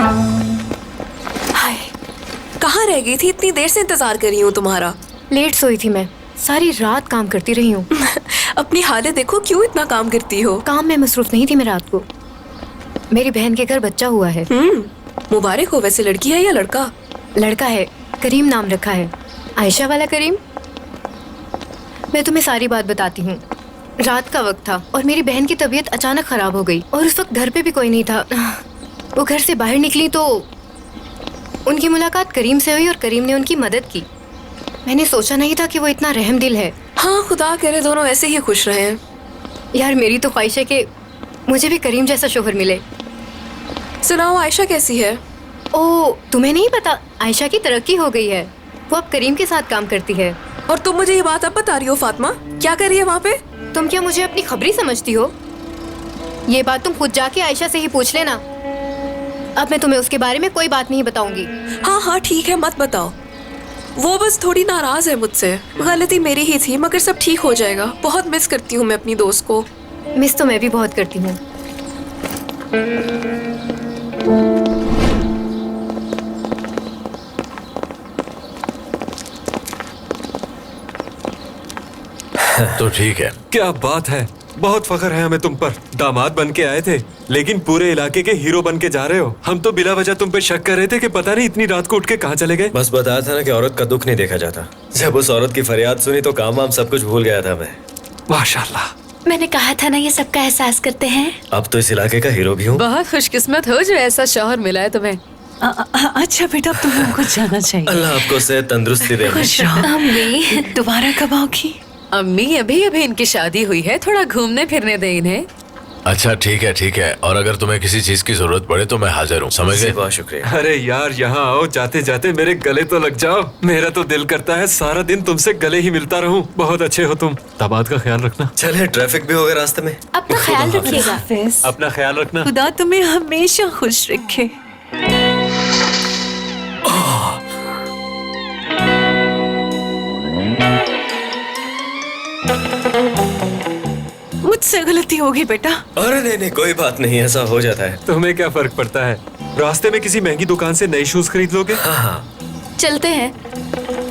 हाय, कहाँ रह गई थी? इतनी देर से इंतजार कर रही हूँ तुम्हारा। लेट सोई थी मैं, सारी रात काम करती रही हूँ। अपनी हालत देखो, क्यों इतना काम करती हो? काम में मसरूफ नहीं थी मैं रात को। मेरी बहन के घर बच्चा हुआ है। मुबारक हो। वैसे लड़की है या लड़का? लड़का है, करीम नाम रखा है। आयशा वाला करीम। मैं तुम्हें सारी बात बताती हूँ। रात का वक्त था और मेरी बहन की तबीयत अचानक खराब हो गई और उस वक्त घर पे भी कोई नहीं था। वो घर से बाहर निकली तो उनकी मुलाकात करीम से हुई और करीम ने उनकी मदद की। मैंने सोचा नहीं था कि वो इतना रहम दिल है। हाँ, खुदा करे दोनों ऐसे ही खुश रहे। यार मेरी तो ख्वाहिश है कि मुझे भी करीम जैसा शोहर मिले। सुनाओ, आयशा कैसी है? ओ, तुम्हें नहीं पता? आयशा की तरक्की हो गई है। वो अब करीम के साथ काम करती है। और तुम मुझे ये बात अब बता रही हो? फातिमा क्या कर रही है वहाँ पे? तुम क्या मुझे अपनी खबरी समझती हो? ये बात तुम खुद जाके आयशा से ही पूछ लेना। अब मैं तुम्हें उसके बारे में कोई बात नहीं बताऊंगी। हाँ हाँ ठीक है, मत बताओ। वो बस थोड़ी नाराज है मुझसे। गलती मेरी ही थी, मगर सब ठीक हो जाएगा। बहुत मिस करती हूँ मैं अपनी दोस्त को। मिस तो मैं भी बहुत करती हूँ। तो ठीक है। क्या बात है, बहुत फख्र है हमें तुम पर। दामाद बन के आए थे लेकिन पूरे इलाके के हीरो बन के जा रहे हो। हम तो बिला वजह तुम पे शक कर रहे थे कि पता नहीं इतनी रात को उठ के कहाँ चले गए। बस बताया था ना कि औरत का दुख नहीं देखा जाता। जब उस औरत की फरियाद सुनी तो काम वाम सब कुछ भूल गया था मैं। माशाल्लाह। मैंने कहा था ना, ये सबका एहसास करते हैं। अब तो इस इलाके का हीरो भी हूँ। बहुत खुशकिस्मत हो जो ऐसा शौहर मिला है तुम्हें। अच्छा बेटा, अब तुम्हें हमको जाना चाहिए। अल्लाह आपको सेहत तंदुरुस्ती दे। खुश रहो। अम्मी, दोबारा कब आओगी? अम्मी अभी अभी इनकी शादी हुई है, थोड़ा घूमने फिरने दे इन्हें। अच्छा ठीक है। और अगर तुम्हें किसी चीज की जरूरत पड़े तो मैं हाजिर हूँ, समझ गए? बहुत शुक्रिया। अरे यार, यहाँ आओ, जाते जाते मेरे गले तो लग जाओ। मेरा तो दिल करता है सारा दिन तुमसे गले ही मिलता रहूं। बहुत अच्छे हो तुम। दामाद का ख्याल रखना। चले, ट्रैफिक भी होगा रास्ते में। अपना ख्याल रखिएगा। हाफिज। अपना ख्याल रखना। खुदा तुम्हें हमेशा खुश रखे। मुझसे गलती होगी बेटा। अरे नहीं, कोई बात नहीं, ऐसा हो जाता है। तुम्हें क्या फर्क पड़ता है? रास्ते में किसी महंगी दुकान से नए शूज खरीद लोगे। हाँ। चलते हैं।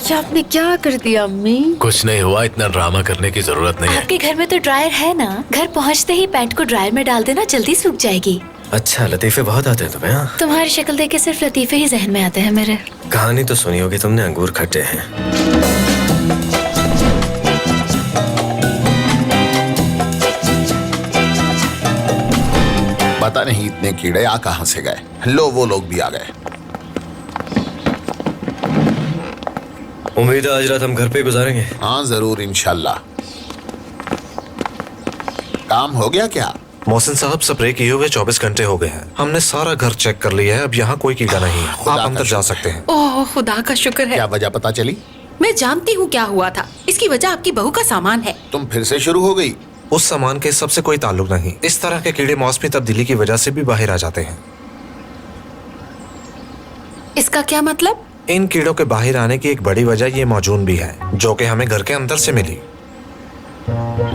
क्या आपने क्या कर दिया अम्मी? कुछ नहीं हुआ, इतना ड्रामा करने की जरूरत नहीं है। आपके घर में तो ड्रायर है ना? घर पहुंचते ही पैंट को ड्रायर में डाल देना, जल्दी सूख जाएगी। अच्छा, लतीफे बहुत आते हैं तुम्हें। हाँ? तुम्हारी शक्ल देख के सिर्फ लतीफे ही जहन में आते हैं मेरे। कहानी तो सुनी होगी तुमने, अंगूर खट्टे हैं। पता नहीं इतने कीड़े आ कहां से गए। लो, वो लोग भी आ गए। उम्मीद है आज रात हम घर पे गुजारेंगे। हाँ जरूर, इंशाल्लाह। काम हो गया क्या? मोहसिन साहब, स्प्रे किए हुए 24 घंटे हो गए हैं। हमने सारा घर चेक कर लिया है, अब यहाँ कोई कीड़ा नहीं है। आप अंदर जा सकते हैं। ओह, खुदा का शुक्र है। क्या वजह पता चली? मैं जानती हूँ क्या हुआ था। इसकी वजह आपकी बहू का सामान है। तुम फिर से शुरू हो गई? उस सामान के सबसे कोई ताल्लुक नहीं। इस तरह के कीड़े मौसमी तब्दीली की वजह से भी बाहर आ जाते हैं। इसका क्या मतलब? इन कीड़ों के बाहर आने की एक बड़ी वजह ये मौजूद भी है, जो कि हमें घर के अंदर से मिली।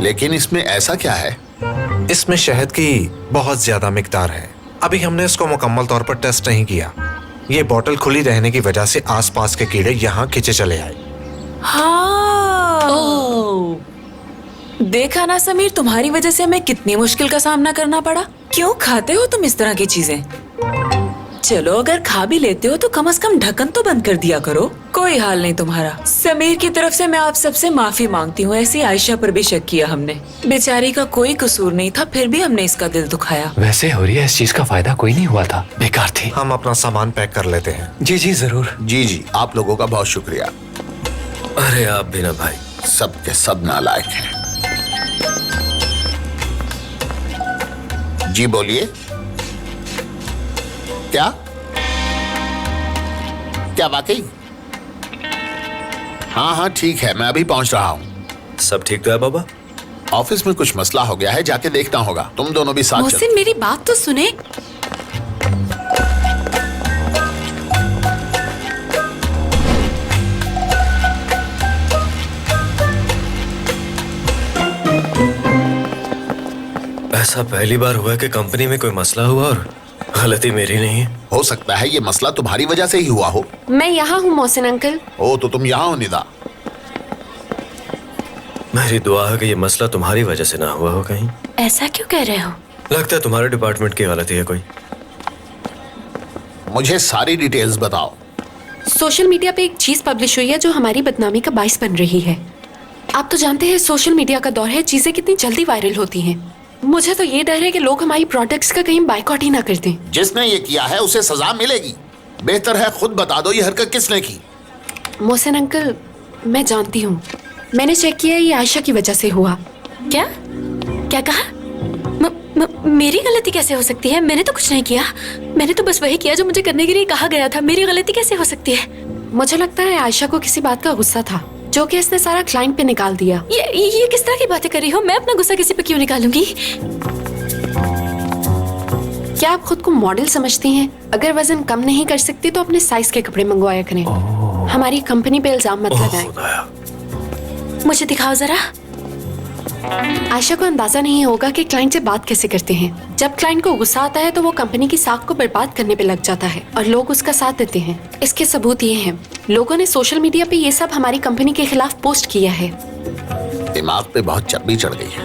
लेकिन इसमें ऐसा क्या है? इसमें शहद की बहुत ज्यादा मिकदार है। अभी हमने इसको मुकम्मल तौर पर टेस्ट नहीं किया। ये बोतल खुली रहने की वजह से आसपास के कीड़े यहाँ खींचे चले आए। हाँ, देखा ना समीर, तुम्हारी वजह से हमें कितनी मुश्किल का सामना करना पड़ा। क्यों खाते हो तुम इस तरह की चीजें? चलो, अगर खा भी लेते हो तो कम से कम ढक्कन तो बंद कर दिया करो। कोई हाल नहीं तुम्हारा। समीर की तरफ से मैं आप सबसे माफी मांगती हूँ। ऐसी आयशा पर भी शक किया हमने। बेचारी का कोई कसूर नहीं था, फिर भी हमने इसका दिल दुखाया। वैसे हो रही है, इस चीज का फायदा कोई नहीं हुआ था, बेकार थी। हम अपना सामान पैक कर लेते हैं। जी जरूर। जी, आप लोगों का बहुत शुक्रिया। अरे आप भी ना भाई, सब के सब नालायक हैं। जी बोलिए। क्या वाकई? हाँ ठीक है, मैं अभी पहुंच रहा हूँ। सब ठीक तो है बाबा? ऑफिस में कुछ मसला हो गया है, जाके देखना होगा। तुम दोनों भी साथ चलो। मोहसिन, मेरी बात तो सुने। ऐसा पहली बार हुआ कि कंपनी में कोई मसला हुआ और गलती मेरी नहीं है। हो सकता है ये मसला तुम्हारी वजह से ही हुआ हो। मैं यहाँ हूँ मोहसिन अंकल। ओ तो तुम यहाँ हो निदा। मेरी दुआ है कि ये मसला तुम्हारी वजह से ना हुआ हो कहीं। ऐसा क्यों कह रहे हो? लगता है तुम्हारे डिपार्टमेंट की गलती है कोई। मुझे सारी डिटेल्स बताओ। सोशल मीडिया पे एक चीज पब्लिश हुई है जो हमारी बदनामी का बाइस बन रही है। आप तो जानते हैं सोशल मीडिया का दौर है, चीजें कितनी जल्दी वायरल होती हैं। मुझे तो ये डर है कि लोग हमारी प्रोडक्ट्स का कहीं बाइकआउट ही ना कर दें। जिसने ये किया है उसे सजा मिलेगी। बेहतर है खुद बता दो ये हरकत किसने की। मोहसिन अंकल, मैं जानती हूँ, मैंने चेक किया, ये आयशा की वजह से हुआ। क्या क्या कहा? मेरी गलती कैसे हो सकती है? मैंने तो कुछ नहीं किया। मैंने तो बस वही किया जो मुझे करने के लिए कहा गया था। मेरी गलती कैसे हो सकती है? मुझे लगता है आयशा को किसी बात का गुस्सा था जो कि इसने सारा क्लाइंट पे निकाल दिया। ये किस तरह की बातें कर रही हो? मैं अपना गुस्सा किसी पे क्यों निकालूंगी? क्या आप खुद को मॉडल समझती हैं? अगर वजन कम नहीं कर सकती तो अपने साइज के कपड़े मंगवाया करें। हमारी कंपनी पे इल्जाम मत लगाएं। मुझे दिखाओ जरा। आयशा को अंदाजा नहीं होगा कि क्लाइंट से बात कैसे करते हैं। जब क्लाइंट को गुस्सा आता है तो वो कंपनी की साख को बर्बाद करने पे लग जाता है और लोग उसका साथ देते हैं। इसके सबूत ये हैं, लोगों ने सोशल मीडिया पे ये सब हमारी कंपनी के खिलाफ पोस्ट किया है। दिमाग पे बहुत चर्बी चढ़ गई है।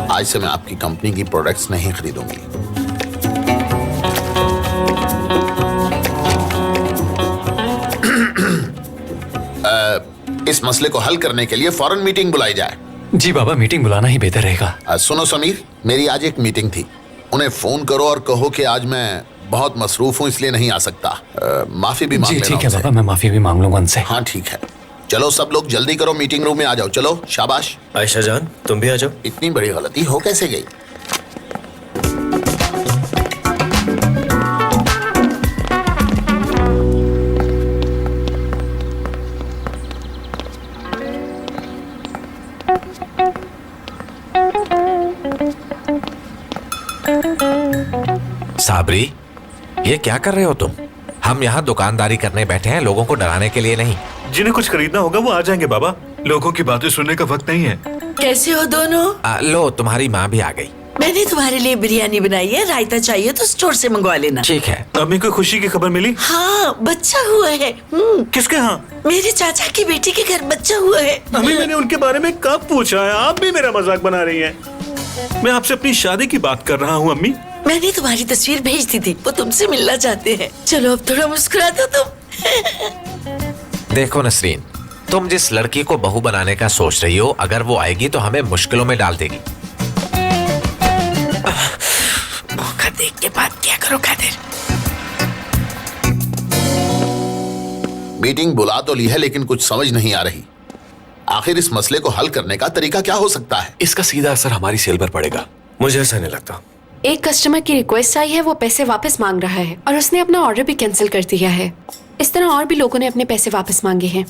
आज से मैं आपकी कंपनी की प्रोडक्ट्स नहीं खरीदूंगी। इस मसले को हल करने के लिए फौरन मीटिंग बुलाई जाए। जी बाबा, मीटिंग बुलाना ही बेहतर रहेगा। सुनो समीर, मेरी आज एक मीटिंग थी। उन्हें फोन करो और कहो कि आज मैं बहुत मसरूफ हूँ इसलिए नहीं आ सकता। माफी भी मांग जी लेना ठीक है उनसे। बाबा, मैं माफी भी मांग लूंगा उनसे। हाँ ठीक है। चलो सब लोग जल्दी करो, मीटिंग रूम में आ जाओ। चलो शाबाश। आयशा जान, तुम भी आ जाओ। इतनी बड़ी गलती हो कैसे गई? साबरी, ये क्या कर रहे हो तुम? हम यहाँ दुकानदारी करने बैठे हैं, लोगों को डराने के लिए नहीं। जिन्हें कुछ खरीदना होगा वो आ जाएंगे बाबा। लोगों की बातें सुनने का वक्त नहीं है। कैसे हो दोनों? लो, तुम्हारी माँ भी आ गई। मैंने तुम्हारे लिए बिरयानी बनाई है, रायता चाहिए तो स्टोर से मंगवा लेना। ठीक है। अम्मी को खुशी की खबर मिली? हाँ, बच्चा हुआ है। किसके यहाँ? मेरे चाचा की बेटी के घर बच्चा हुआ है। अम्मी, मैंने उनके बारे में कब पूछा है? आप भी मेरा मजाक बना रही हैं। मैं आपसे अपनी शादी की बात कर रहा हूँ अम्मी। मैंने तुम्हारी तस्वीर भेज दी थी, वो तुमसे मिलना चाहते हैं। चलो अब थोड़ा मुस्कुरा दो तुम। देखो नसरीन, तुम जिस लड़की को बहू बनाने का सोच रही हो, अगर वो आएगी तो हमें मुश्किलों में डाल देगी। मौका देख के बात क्या करो कादिर। मीटिंग बुला तो ली है लेकिन कुछ समझ नहीं आ रही। आखिर इस मसले को हल करने का तरीका क्या हो सकता है? इसका सीधा असर हमारी सेल पर पड़ेगा। मुझे ऐसा नहीं लगता। एक कस्टमर की रिक्वेस्ट आई है, वो पैसे वापस मांग रहा है और उसने अपना ऑर्डर भी कैंसिल कर दिया है। इस तरह और भी लोगों ने अपने पैसे वापस मांगे हैं।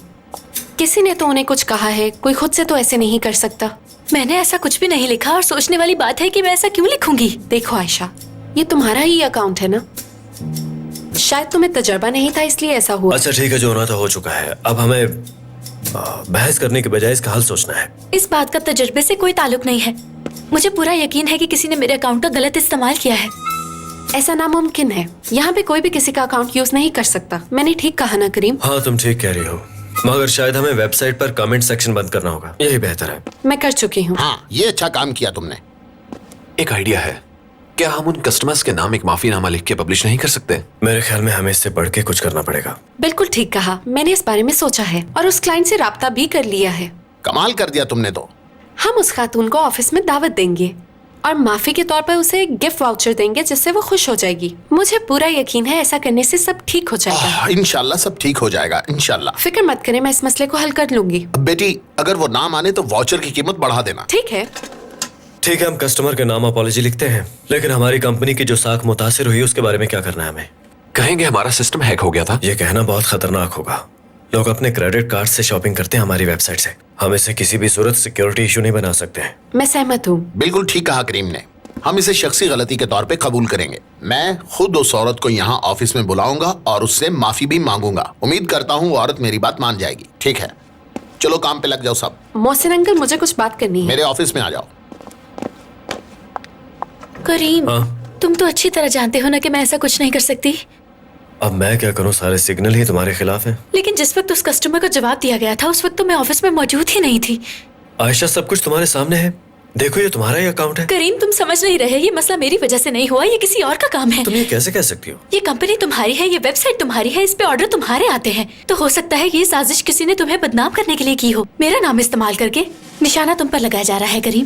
किसी ने तो उन्हें कुछ कहा है, कोई खुद से तो ऐसे नहीं कर सकता। मैंने ऐसा कुछ भी नहीं लिखा और सोचने वाली बात है कि मैं ऐसा क्यों लिखूंगी। देखो आयशा, ये तुम्हारा ही अकाउंट है ना, शायद तुम्हें तजर्बा नहीं था इसलिए ऐसा हुआ। अच्छा ठीक है, जो होना था हो चुका है। अब हमें बहस करने के बजाय इसका हल सोचना है। इस बात का तजुर्बे से कोई ताल्लुक नहीं है। मुझे पूरा यकीन है कि किसी ने मेरे अकाउंट का गलत इस्तेमाल किया है। ऐसा नामुमकिन है, यहाँ पे कोई भी किसी का अकाउंट यूज नहीं कर सकता। मैंने ठीक कहा ना करीम? हाँ तुम ठीक कह रही हो, मगर शायद हमें वेबसाइट पर कमेंट सेक्शन बंद करना होगा, यही बेहतर है। मैं कर चुकी हूँ। हाँ, ये अच्छा काम किया तुमने। एक आइडिया है, क्या हम उन कस्टमर्स के नाम एक माफीनामा लिख के पब्लिश नहीं कर सकते? मेरे ख्याल में हमें इससे बढ़ के कुछ करना पड़ेगा। बिल्कुल ठीक कहा, मैंने इस बारे में सोचा है और उस क्लाइंट से राब्ता भी कर लिया है। कमाल कर दिया तुमने तो। हम उस खातून को ऑफिस में दावत देंगे और माफी के तौर पर उसे एक गिफ्ट वाउचर देंगे जिससे वो खुश हो जाएगी। मुझे पूरा यकीन है ऐसा करने से सब ठीक हो जाएगा। इंशाल्लाह सब ठीक हो जाएगा, इंशाल्लाह। फिक्र मत करें, मैं इस मसले को हल कर लूंगी। अब बेटी, अगर वो ना माने तो वाउचर की कीमत बढ़ा देना। ठीक है। ठीक है, हम कस्टमर के नाम अपॉलॉजी लिखते हैं, लेकिन हमारी कंपनी की जो साख मुतासिर हुई उसके बारे में क्या करना है हमें? कहेंगे हमारा सिस्टम हैक हो गया था। ये कहना बहुत खतरनाक होगा। लोग अपने क्रेडिट कार्ड से शॉपिंग करते हैं हमारी वेबसाइट से। हम इसे किसी भी सूरत सिक्योरिटी इशू नहीं बना सकते हैं। मैं सहमत हूँ। बिल्कुल ठीक कहा करीम ने। हम इसे शख्सी गलती के तौर पे कबूल करेंगे। मैं खुद उस औरत को यहाँ ऑफिस में बुलाऊंगा और उससे माफी भी मांगूंगा। उम्मीद करता हूँ वो औरत मेरी बात मान जाएगी। ठीक है, चलो काम पे लग जाओ सब। मोहसिन अंकल, मुझे कुछ बात करनी है। मेरे ऑफिस में आ जाओ। करीम, हाँ? तुम तो अच्छी तरह जानते हो ना कि मैं ऐसा कुछ नहीं कर सकती। अब मैं क्या करूं, सारे सिग्नल ही तुम्हारे खिलाफ हैं। लेकिन जिस वक्त उस कस्टमर को जवाब दिया गया था उस वक्त तो मैं ऑफिस में मौजूद ही नहीं थी। आयशा, सब कुछ तुम्हारे सामने है। देखो, ये तुम्हारा ही अकाउंट है। करीम, तुम समझ नहीं रहे, ये मसला मेरी वजह से नहीं हुआ, ये किसी और का काम है। तुम ये कैसे कह सकती हो? ये कंपनी तुम्हारी है, ये वेबसाइट तुम्हारी है, इस पे ऑर्डर तुम्हारे आते हैं। तो हो सकता है ये साजिश किसी ने तुम्हें बदनाम करने के लिए की हो। मेरा नाम इस्तेमाल करके निशाना तुम पर लगाया जा रहा है करीम।